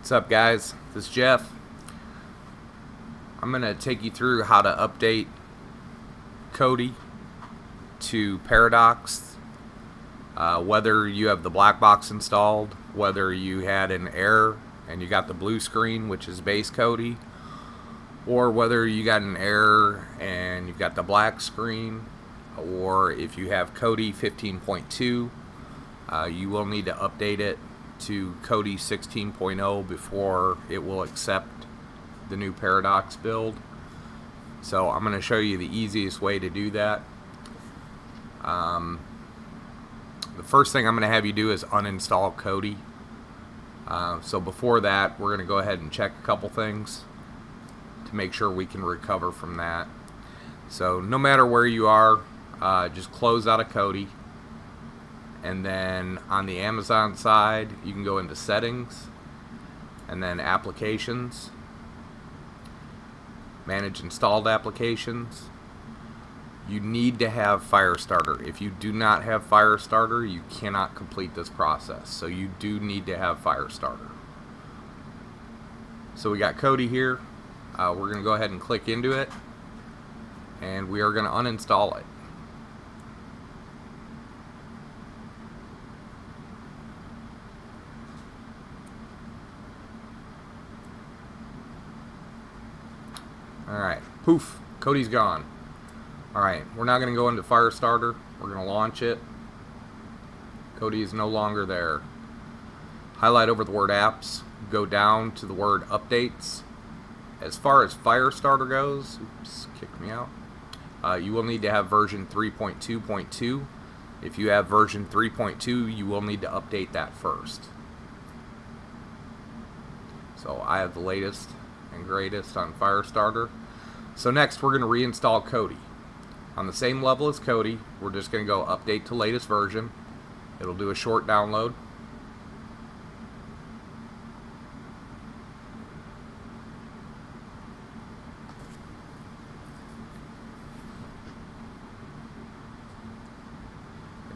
What's up, guys? This is Jeff. I'm going to take you through how to update Kodi to Paradox, whether you have the black box installed, whether you had an error and you got the blue screen, which is base Kodi, or whether you got an error and you've got the black screen, or if you have Kodi 15.2, you will need to update it to Kodi 16.0 before it will accept the new Paradox build. So I'm going to show you the easiest way to do that. The first thing I'm going to have you do is uninstall Kodi. So before that, we're going to go ahead and check a couple things to make sure we can recover from that. So no matter where you are, just close out of Kodi. And then on the Amazon side, you can go into Settings, and then Applications, Manage Installed Applications. You need to have Firestarter. If you do not have Firestarter, you cannot complete this process. So you do need to have Firestarter. So we got Kodi here. We're going to go ahead and click into it, and we are going to uninstall it. Alright, poof, Kodi's gone. Alright, we're now going to go into Firestarter. We're going to launch it. Kodi is no longer there. Highlight over the word apps. Go down to the word updates. As far as Firestarter goes, oops, kicked me out. You will need to have version 3.2.2. If you have version 3.2, you will need to update that first. So I have the latest and greatest on Firestarter. So next we're going to reinstall Kodi. On the same level as Kodi, we're just going to go update to latest version. It'll do a short download.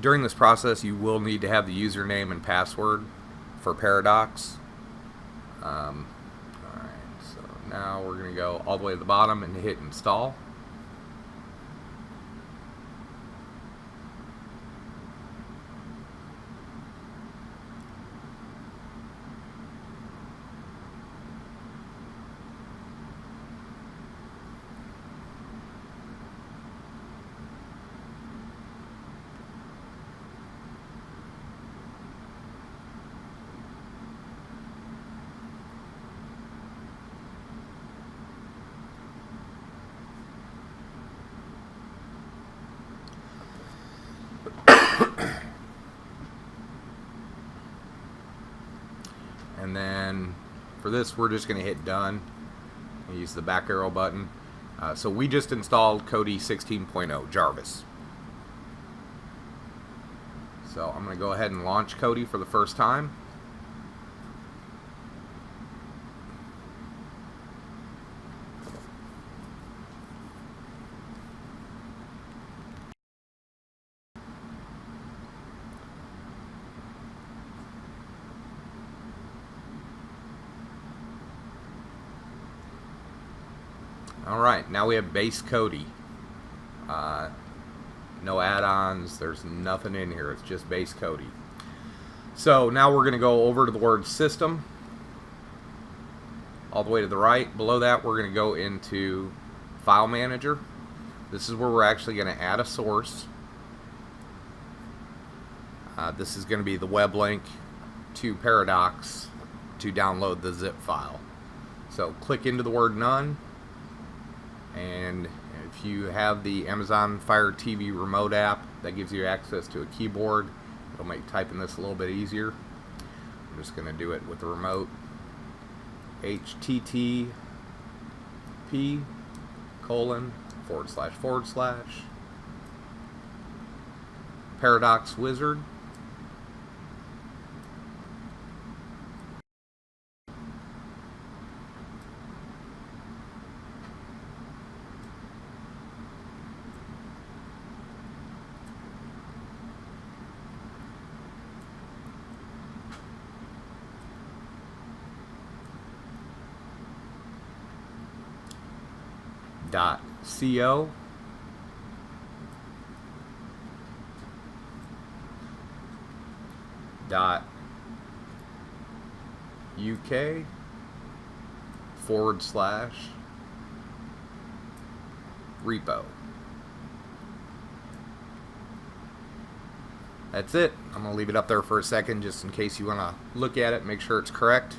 During this process, you will need to have the username and password for Paradox. Now we're going to go all the way to the bottom and hit install. And then for this, we're just going to hit done and use the back arrow button. So we just installed Kodi 16.0 Jarvis. So I'm going to go ahead and launch Kodi for the first time. Alright, now we have base Kodi. No add-ons, there's nothing in here, it's just base Kodi. So now we're going to go over to the word System, all the way to the right. Below that, we're going to go into File Manager. This is where we're actually going to add a source. This is going to be the web link to Paradox to download the zip file. So click into the word None. And if you have the Amazon Fire TV remote app, that gives you access to a keyboard. It'll make typing this a little bit easier. I'm just going to do it with the remote. http:// Paradox Wizard. .co .uk / repo. That's it. I'm going to leave it up there for a second just in case you want to look at it, make sure it's correct.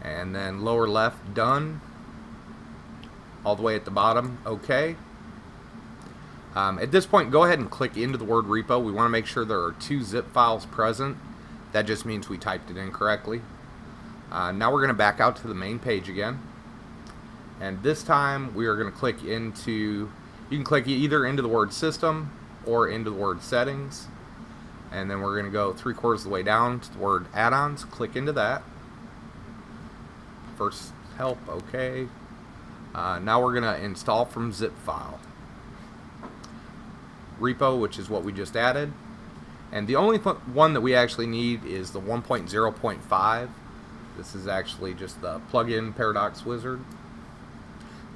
And then lower left, done. All the way at the bottom, okay. At this point, go ahead and click into the word repo. We want to make sure there are 2 zip files present. That just means we typed it in correctly. Now we're going to back out to the main page again. And this time we are going to click into, you can click either into the word system or into the word settings. And then we're going to go 3/4 of the way down to the word add-ons. Click into that. First help, okay. Now we're going to install from zip file. Repo, which is what we just added. And the only one that we actually need is the 1.0.5. This is actually just the plugin Paradox Wizard.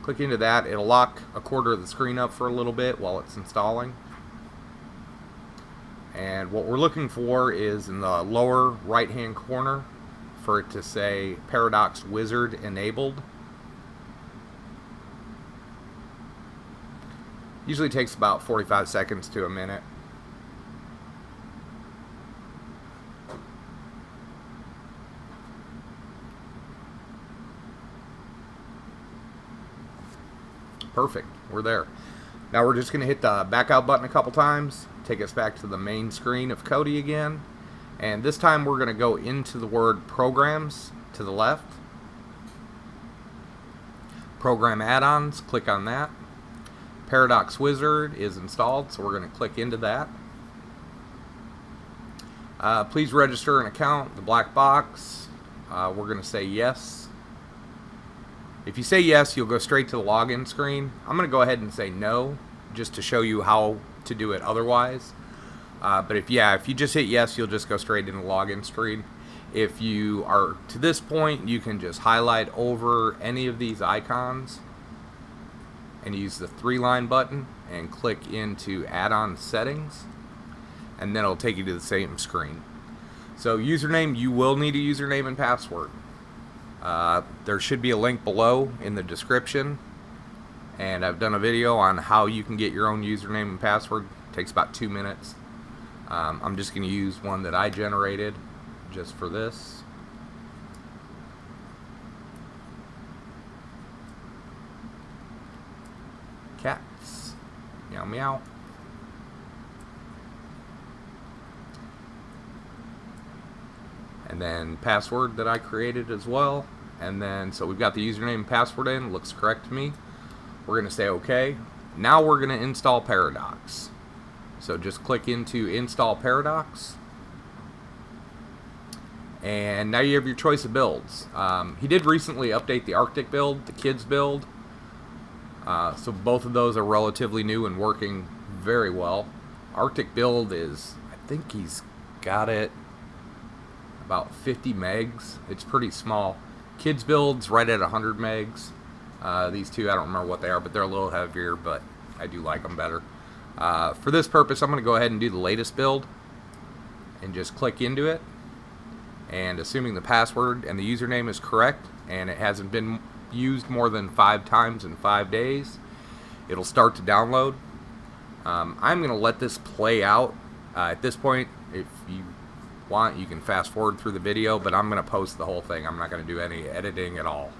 Click into that. It'll lock 1/4 of the screen up for a little bit while it's installing. And what we're looking for is in the lower right hand corner for it to say Paradox Wizard enabled. Usually takes about 45 seconds to a minute. Perfect, we're there. Now we're just going to hit the back out button a couple times, take us back to the main screen of Kodi again, and this time we're going to go into the word programs to the left. Program add-ons, click on that. Paradox Wizard is installed, so we're going to click into that. Please register an account, the black box. We're going to say yes. If you say yes, you'll go straight to the login screen. I'm going to go ahead and say no, just to show you how to do it otherwise. But if you just hit yes, you'll just go straight into the login screen. If you are to this point, you can just highlight over any of these icons and use the 3-line button and click into add-on settings, and then it'll take you to the same screen. So username, you will need a username and password. There should be a link below in the description, and I've done a video on how you can get your own username and password. It takes about 2 minutes. I'm just going to use one that I generated just for this. Cats. Meow meow. And then password that I created as well. And then, so we've got the username and password in. Looks correct to me. We're going to say OK. Now we're going to install Paradox. So just click into Install Paradox. And now you have your choice of builds. He did recently update the Arctic build, the Kids build. So both of those are relatively new and working very well. Arctic build is, I think he's got it about 50 megs. It's pretty small. Kids build's right at 100 megs. These two, I don't remember what they are, but they're a little heavier, but I do like them better. For this purpose, I'm going to go ahead and do the latest build and just click into it. And assuming the password and the username is correct and it hasn't been used more than 5 times in 5 days, it'll start to download. I'm going to let this play out. At this point, if you want, you can fast forward through the video, but I'm going to post the whole thing. I'm not going to do any editing at all.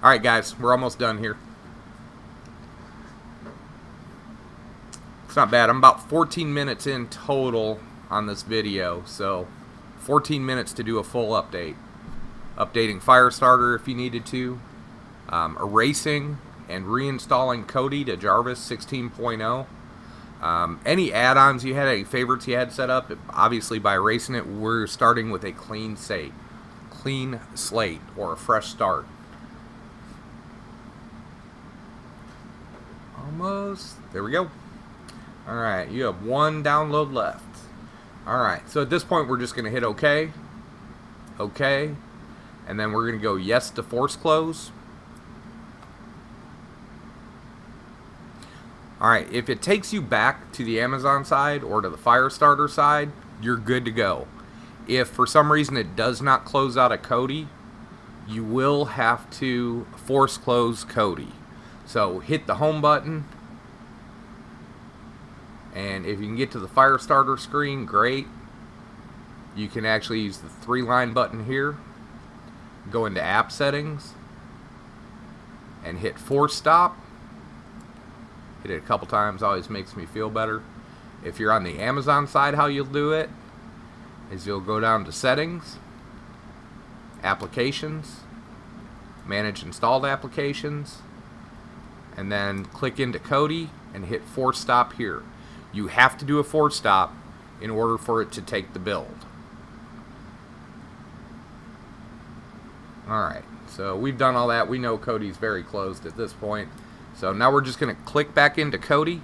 Alright guys, we're almost done here. It's not bad. I'm about 14 minutes in total on this video, so 14 minutes to do a full update. Updating Firestarter if you needed to, erasing and reinstalling Kodi to Jarvis 16.0. Any add-ons you had, any favorites you had set up, obviously by erasing it, we're starting with a clean slate, or a fresh start. Almost. There we go. Alright, you have one download left. Alright, so at this point we're just going to hit OK. OK. And then we're going to go yes to force close. Alright, if it takes you back to the Amazon side or to the Firestarter side, you're good to go. If for some reason it does not close out of Kodi, you will have to force close Kodi. So hit the home button, and if you can get to the Firestarter screen, great. You can actually use the 3-line button here, go into app settings, and hit force stop. Hit it a couple times, always makes me feel better. If you're on the Amazon side, how you'll do it is you'll go down to settings, applications, manage installed applications, and then click into Kodi and hit force stop here. You have to do a force stop in order for it to take the build. Alright, so we've done all that. We know Kodi's very closed at this point. So now we're just going to click back into Kodi.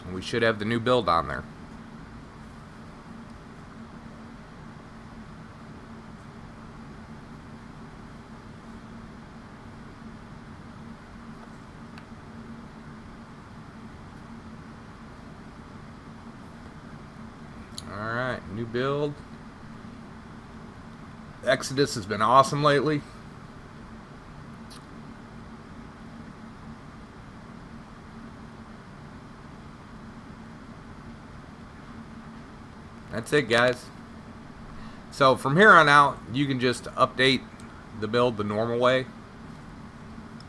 And we should have the new build on there. Alright, new build. Exodus has been awesome lately. That's it, guys. So from here on out, you can just update the build the normal way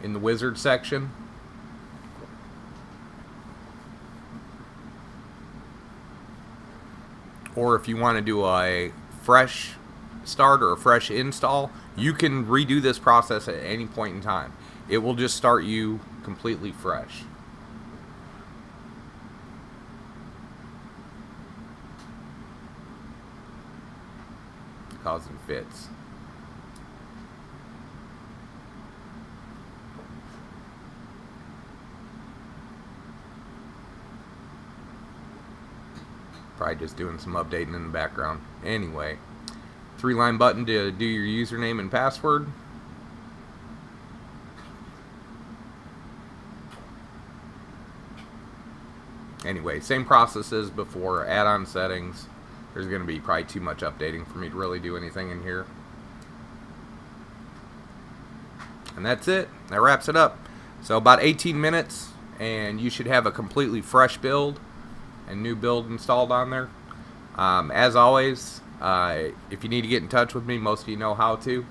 in the wizard section. Or if you want to do a fresh start or a fresh install, you can redo this process at any point in time. It will just start you completely fresh. Causing fits. Probably just doing some updating in the background. Anyway, 3-line button to do your username and password. Anyway, same process as before. Add-on settings. There's going to be probably too much updating for me to really do anything in here. And that's it. That wraps it up. So about 18 minutes and you should have a completely fresh build and new build installed on there. As always, if you need to get in touch with me, most of you know how to.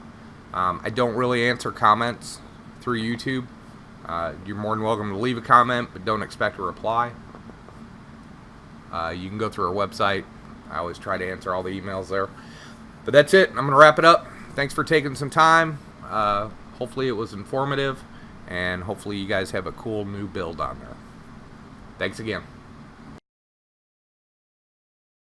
I don't really answer comments through YouTube. You're more than welcome to leave a comment, but don't expect a reply. You can go through our website. I always try to answer all the emails there. But that's it. I'm going to wrap it up. Thanks for taking some time. Hopefully it was informative, and hopefully you guys have a cool new build on there. Thanks again.